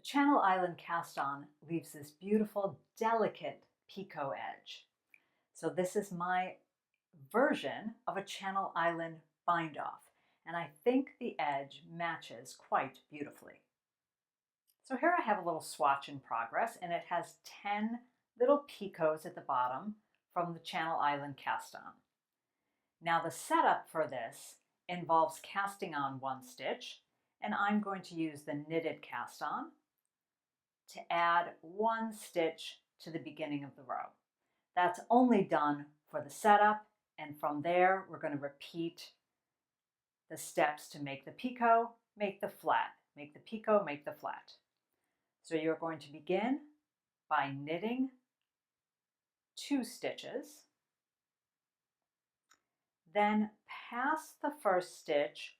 Channel Island cast on leaves this beautiful, delicate picot edge. So this is my version of a Channel Island bind off, and I think the edge matches quite beautifully. So here I have a little swatch in progress, and it has 10 little picots at the bottom from the Channel Island cast on. Now the setup for this involves casting on one stitch, and I'm going to use the knitted cast on to add one stitch to the beginning of the row. That's only done for the setup, and from there we're going to repeat the steps to make the picot, make the flat, make the picot, make the flat. So you're going to begin by knitting 2 stitches, then pass the first stitch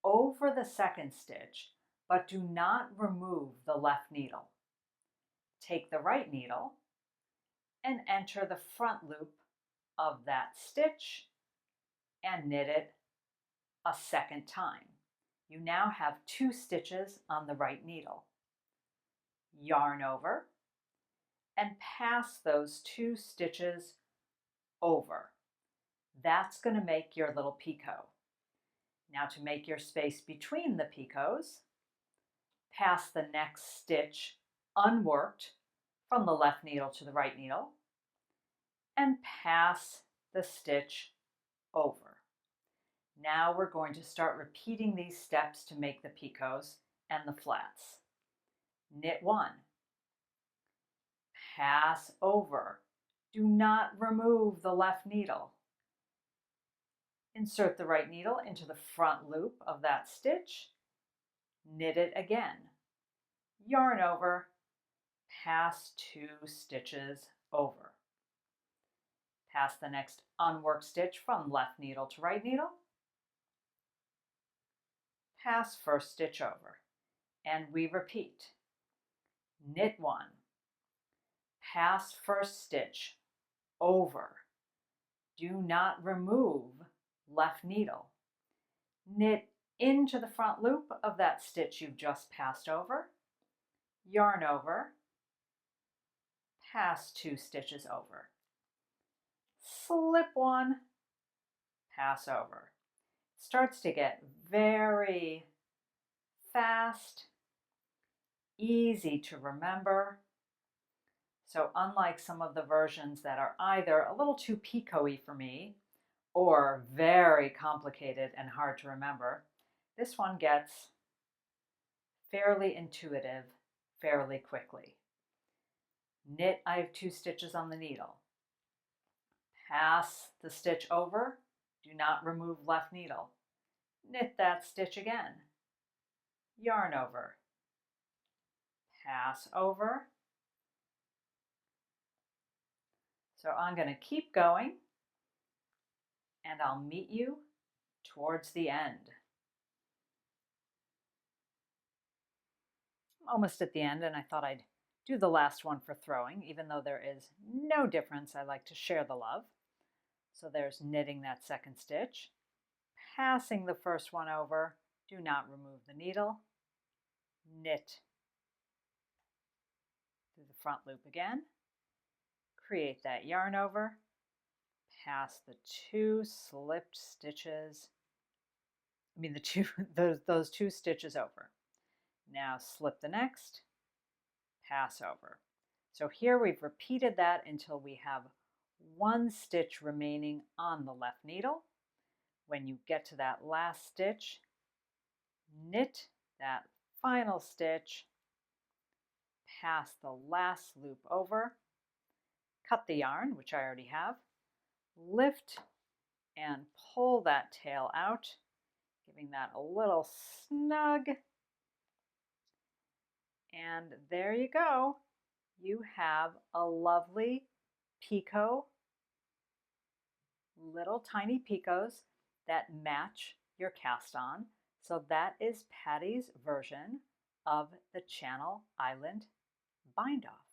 over the second stitch, but do not remove the left needle. Take the right needle and enter the front loop of that stitch and knit it a second time. You now have 2 stitches on the right needle. Yarn over and pass those 2 stitches over. That's going to make your little picot. Now to make your space between the picots, pass the next stitch unworked from the left needle to the right needle and pass the stitch over. Now we're going to start repeating these steps to make the picots and the flats. Knit 1, pass over, do not remove the left needle. Insert the right needle into the front loop of that stitch, knit it again, yarn over, pass 2 stitches over. Pass the next unworked stitch from left needle to right needle, pass first stitch over, and we repeat. Knit 1, pass first stitch over, do not remove left needle, knit into the front loop of that stitch you've just passed over, yarn over, pass 2 stitches over, slip 1, pass over. Starts to get very fast, easy to remember. So unlike some of the versions that are either a little too picot-y for me or very complicated and hard to remember, this one gets fairly intuitive fairly quickly. Knit, I have 2 stitches on the needle. Pass the stitch over, do not remove left needle. Knit that stitch again. Yarn over. Pass over. So I'm going to keep going, and I'll meet you towards the end. I'm almost at the end, and I thought I'd do the last one for throwing, even though there is no difference. I like to share the love. So there's knitting that second stitch, passing the first one over, do not remove the needle, knit through the front loop again, create that yarn over, pass the 2 slipped stitches, those 2 stitches over. Now slip the next, pass over. So here we've repeated that until we have 1 stitch remaining on the left needle. When you get to that last stitch, knit that final stitch, pass the last loop over, cut the yarn, which I already have, lift and pull that tail out, giving that a little snug. And there you go. You have a lovely picot, little tiny picots that match your cast on. So that is Patty's version of the Channel Island bind off.